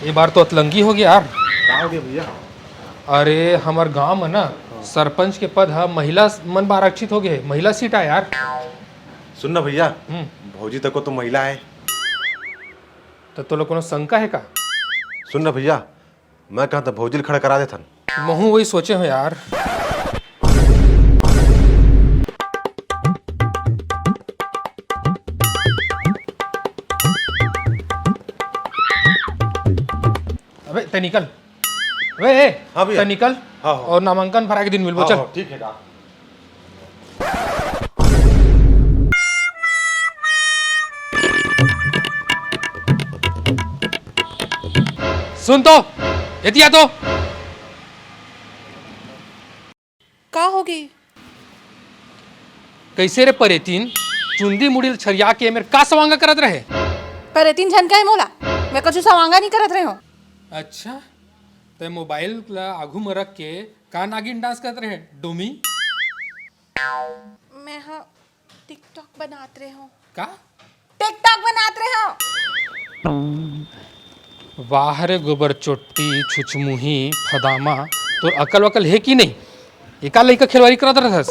ये बार तो अतलंगी हो गया यार। क्या हो गया भैया? अरे हमार गांव में ना सरपंच के पद है महिला मन में आरक्षित हो गए, महिला सीट है यार। सुन ना भैया, भौजी तक को तो महिला है। तो लोग कोनो शंका है का? सुन ना भैया, मैं कहा था भौजी खड़ा करा देथन। महू वही सोचे हो यार। अबे ते निकल। अबे हाँ भैया। ते निकल। हाँ। और नामांकन भरा के दिन मिलबो। चल ठीक है का। सुन तो एतिया तो का होगी? कैसे रे परेतीन चुंदी मुड़ी छरिया के मेरे का सवांगा करत रहे। पर तीन झन का है मोला, मैं कुछ सवांगा नहीं करत रहे हो। अच्छा ते मोबाइल ला आगू में रख के का नागिन डांस करत रहे डोमी। मैं हाँ टिकटॉक बनात रहे हो। का टिकटॉक बनात रहे हो। वाह रे गोबर चोट्टी छुचमुही फदामा, तो अकल वकल है कि नहीं? एका लइका खिलवाड़ी करत रहस।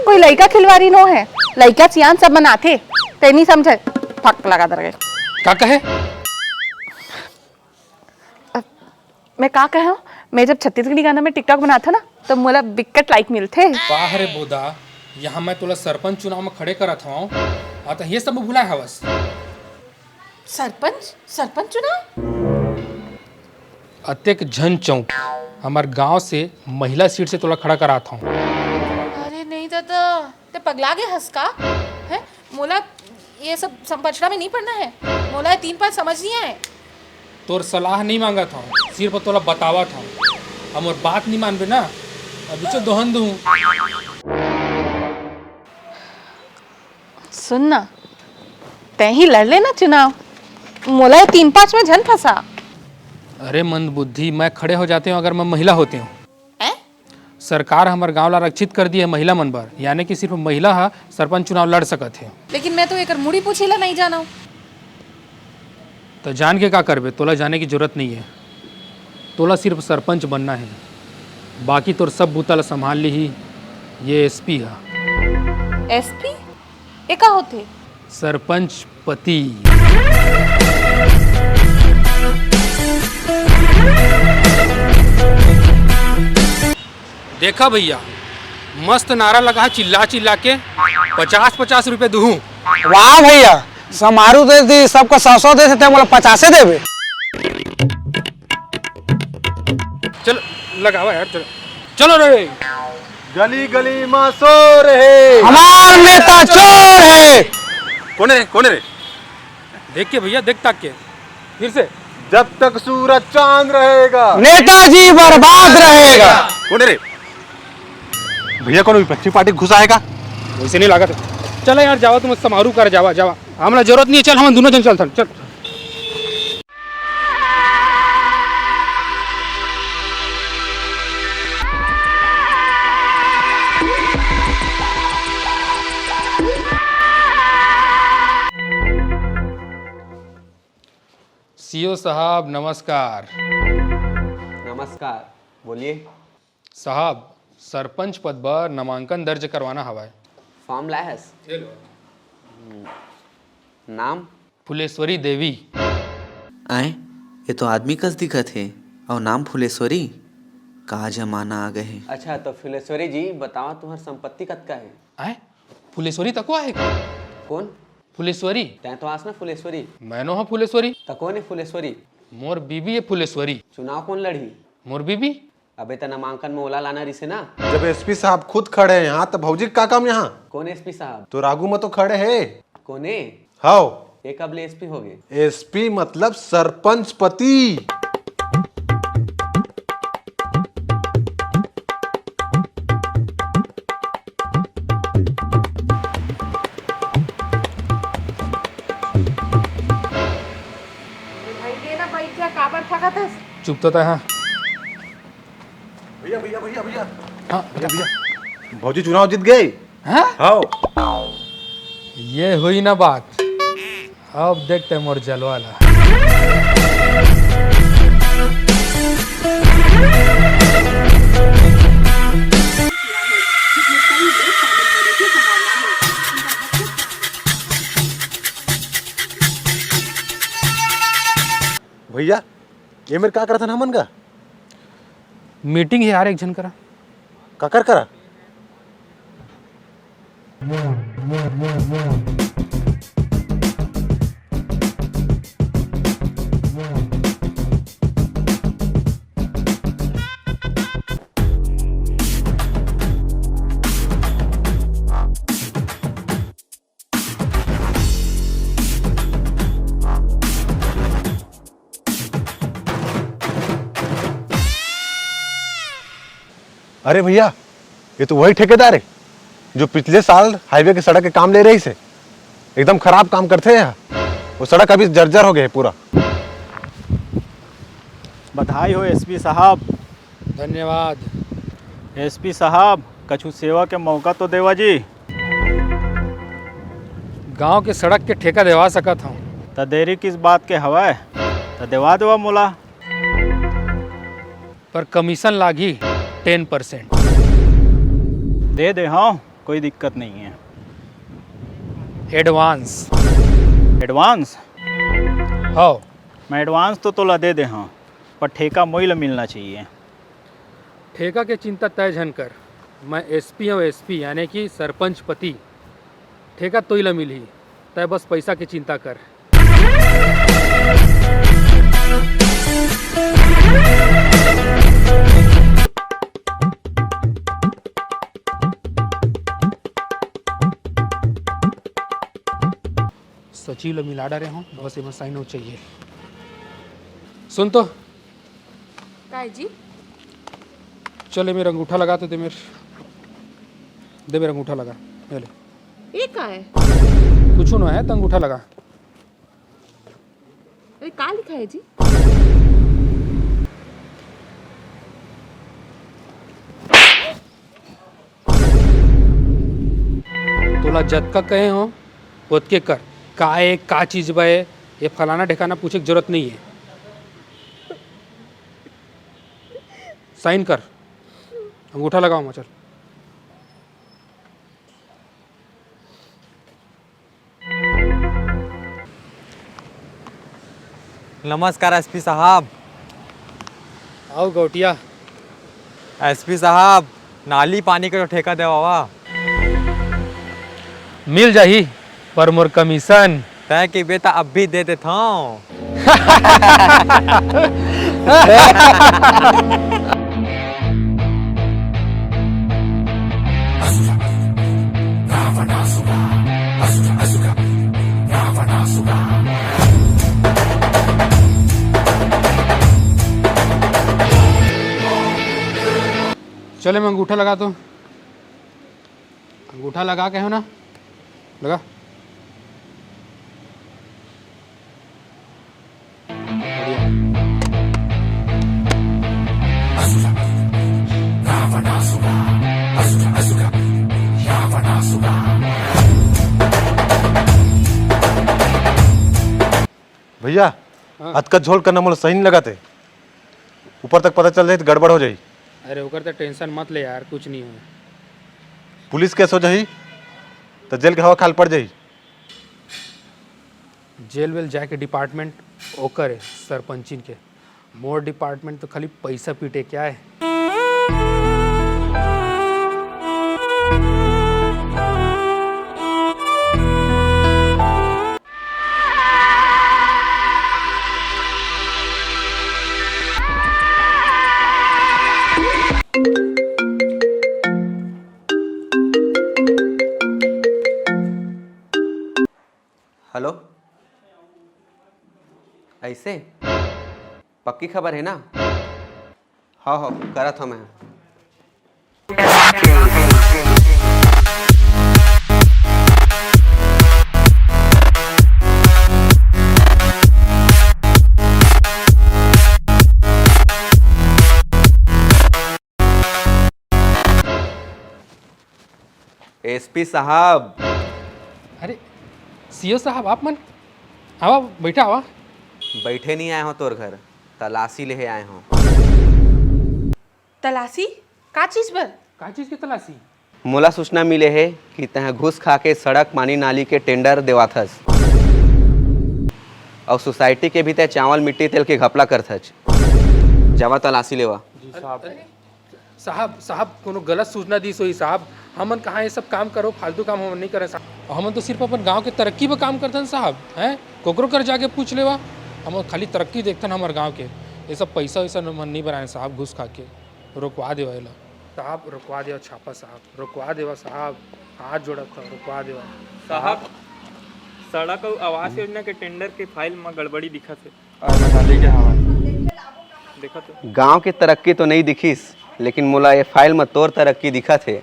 कोई लड़का खिलवाड़ी नो है, लड़का सियान सब बनाते ते नहीं समझे। फक लगा दर गए। का कहे? मैं का कहे हूँ, मैं जब छत्तीसगढ़ी गाना में टिकटॉक बनाता ना तो मोला बिकट लाइक मिलते। वाह रे बोदा, यहाँ मैं तोला सरपंच चुनाव में खड़े करत हूँ आ तो ये सब भुला हवस। सरपंच सरपंच चुनाव? अतेक झन चौक हमार गांव से महिला सीट से तोला खड़ा करात हूँ। अरे नहीं दादा, ते पगला गए हंस का है। मोला ये सब संपचड़ा में नहीं पड़ना है, मोला 3-5 समझ नहीं आए। तोर सलाह नहीं मांगा था, सिर्फ तोला बतावा था। हम और बात नहीं मानबे ना अभी तो दोहन दूँ। सुन ना, ते ही लड़ लेना चुनाव, मोला 3-5 में झन फंसा। अरे मंद बुद्धि, मैं खड़े हो जाते हूँ अगर मैं महिला होती हूँ। सरकार हमारे गांव ला आरक्षित कर दी है महिला मन पर, यानी कि सिर्फ महिला हा सरपंच चुनाव लड़ सकत है। लेकिन मैं तो एक मुड़ी पूछेला नहीं जाना हूँ। तो जान के का करबे? तोला जाने की जरूरत नहीं है, तोला सिर्फ सरपंच बनना है। बाकी तोर सब बूता संभाल ली ही ये एसपी है। एसपी ये का होते? सरपंच पति। देखा भैया, मस्त नारा लगा चिल्ला चिल्ला के 50-50 रुपए दूँ। वाह भैया, समारू दे दी सबको 100 दे देते, बोला 50 देवे। चलो लगावा यार, चलो चलो रे। गली गली में सो रहे हमार नेता चोर है। कौन है? कौन है रे? देख के भैया, देख तक के फिर से। जब तक सूरज चांद रहेगा नेताजी बर्बाद रहेगा। कौन है रे? भैया कौन विपक्षी पार्टी घुस आएगा? वैसे नहीं लागत। चलो यार जावा, तुम समारू कर जावा जावा, हमारा जरूरत नहीं है। चल हम दोनों जन चलते चल। सीओ साहब नमस्कार। नमस्कार, बोलिए। साहब सरपंच पद पर नामांकन दर्ज करवाना हवा है। फॉर्म लाया है? नाम? फुलेश्वरी देवी। आए ये तो आदमी कस दिखत है और नाम फुलेश्वरी। का जमाना आ गए। अच्छा तो फुलेश्वरी जी बताओ, तुम्हारी संपत्ति कतका है? आए फुलेश्वरी तको है का? कौन? फुलेश्वरी? तैं तो आस ना फुलेश्वरी। मैनो हाँ फुलेश्वरी। तो कौन है फुलेश्वरी? मोर बीबी है फुलेश्वरी। चुनाव कौन लड़ी? मोर बीबी। अबे तो नामांकन में ओला लाना रिसे ना। जब एसपी साहब खुद खड़े हैं यहाँ तो भौजी का काम यहाँ? कौन एसपी साहब? तो रागू में तो खड़े हैं। कौन है? हाउ ये कब ले एसपी हो गए? एसपी मतलब सरपंच पति। चुप तो था। हाँ भैया भैया भैया भैया हाँ भैया भैया, भौजी चुनाव जीत गए। हाँ? हाउ ये हुई ना बात। अब देखते हैं मोर जलवाला। ये मेरे का करता ना मन का मीटिंग है यार एक जन करा का कर करा अरे भैया ये तो वही ठेकेदार है जो पिछले साल हाईवे की सड़क के काम ले रही से एकदम खराब काम करते हैं। वो सड़क अभी जर्जर हो गई है पूरा। बधाई हो एसपी साहब। धन्यवाद। एसपी साहब कछु सेवा के मौका तो देवा जी। गांव के सड़क के ठेका देवा सकत हूँ। त देरी किस बात के हवाए त देवा देवा मोला। पर कमीशन लागी 10%। दे दे हाँ कोई दिक्कत नहीं है। एडवांस। एडवांस हो मैं एडवांस तो तोला दे दे हाँ पर ठेका मोइल मिलना चाहिए। ठेका के चिंता तय झन कर। मैं एसपी हूँ एसपी यानी कि सरपंच पति। ठेका तो ही मिली तय बस पैसा की चिंता कर। सचिव लो मिला डाले हूँ बस ये साइन हो चाहिए। सुन तो काय जी चले मेरा अंगूठा लगा तो दे मेरा अंगूठा लगा ले ये का है? कुछ ना है तो अंगूठा लगा। अरे का लिखा है जी? तोला जतका कहे हो ओतके कर। का है का चीज बा है ये फलाना ठिकाना पूछे की जरूरत नहीं है। साइन कर अंगूठा लगाओ मैं चल। नमस्कार एसपी साहब। आओ गौटिया। एसपी साहब नाली पानी का जो ठेका देवा मिल जाही पर मोर कमीशन तय की बेटा अब भी दे देता हूँ। चले मैं अंगूठा लगा तो अंगूठा लगा के हो ना लगा। भैया अतका झोल करना मुझे सही नहीं लगाते। ऊपर तक पता चल जाए तो गड़बड़ हो जाए। अरे होकर तो टेंशन मत ले यार कुछ नहीं हो। पुलिस केस हो जाही तो जेल के हवा खाल पड़ जाही। जेल वेल जाके डिपार्टमेंट ओकर है सरपंचिन के। मोर डिपार्टमेंट तो खाली पैसा पीटे क्या है। हेलो ऐसे पक्की खबर है ना? हाँ हाँ करा था मैं। एसपी साहब। अरे सीओ साहब आप मन आवा बैठा आवा। बैठे नहीं आए हो तोर घर तलाशी ले आए हो। तलाशी का चीज पर? का चीज की तलाशी? मोला सूचना मिले है कि तह घूस खा के सड़क पानी नाली के टेंडर देवाथस और सोसाइटी के भी तय चावल मिट्टी तेल के घपला करथच। जावा तलाशी लेवा। साहब साहब कोनो गलत सूचना दी सोई साहब, हमन कहाँ ये सब काम करो, फालतू काम हमन नहीं करे साहब। हमन तो सिर्फ अपन गांव के तरक्की पे काम करतन साहब, हैं कोकरो कर जाके पूछ लेवा। हम खाली तरक्की देखतन हमारे गांव के, ये सब पैसा वैसा मन नहीं बनाए साहब, घुस खा के रुकवा देवा एला साहब, रुकवा देवा छापा साहब, रुकवा देवा साहब, हाथ जोड़त था, रुकवा देवा साहब सड़क और आवास योजना के टेंडर के फाइल में गड़बड़ी दिखत है। देखा तो गांव की तरक्की तो नहीं दिखीस, लेकिन मोला ये फाइल में तोर तरक्की दिखत है।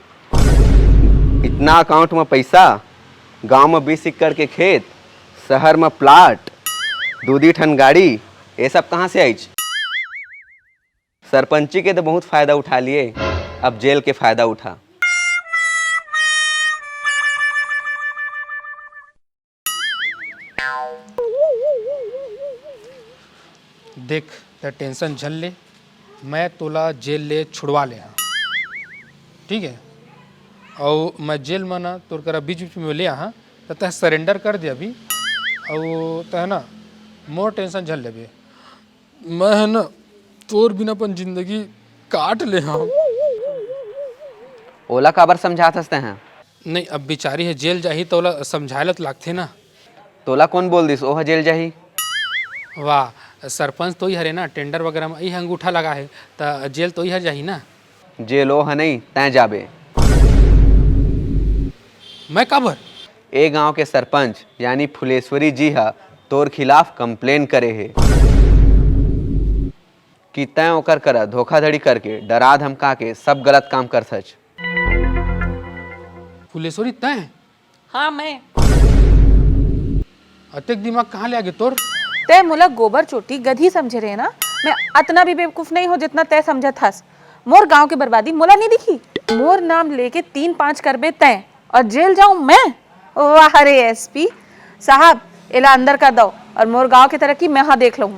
इतना अकाउंट में पैसा, गांव में 20 एकड़ के खेत, शहर में प्लाट, 2 ठन गाड़ी, ये सब कहाँ से आई? सरपंची के तो बहुत फायदा उठा लिए, अब जेल के फायदा उठा। देख ते टेंशन झल ले, मैं तोला जेल ले छुड़वा ले हाँ, ठीक है। और मैं जेल में ना तोर करा बीच बीच में ले हाँ, तो तह सरेंडर कर दे अभी। और तह ना मोर टेंशन झल ले बे, मैं है ना तोर बिना अपन जिंदगी काट ले हाँ। ओला काबर समझात हंसते हैं? नहीं अब बेचारी है जेल जाही तो ओला समझाए तो लागथे ना। तोला कौन बोल दिस ओह जेल जाही? वाह सरपंच तो ही हरे ना, टेंडर वगैरह में यही अंगूठा लगा है, तो जेल तो ही हर जाही ना। जेल ओह नहीं, तैं जाबे। मैं काबर? ए गांव के सरपंच यानी फुलेश्वरी जी हा तोर खिलाफ कंप्लेन करे है कि तैं ओकर करा धोखाधड़ी करके, डरा धमका के सब गलत काम कर सच। फुलेश्वरी तय? हाँ मैं। अतेक दिमाग कहाँ ले आगे तोर? तय मोला गोबर चोटी गधी समझे रहे ना, मैं अतना भी बेवकूफ नहीं हो जितना तय समझा थस। मोर गांव की बर्बादी मोला नहीं दिखी, मोर नाम लेके 3-5 करबे तय और जेल जाऊं मैं? वाह रे एसपी साहब, एला अंदर कर दो और मोर गांव की तरक्की मैं हाँ देख लूँ।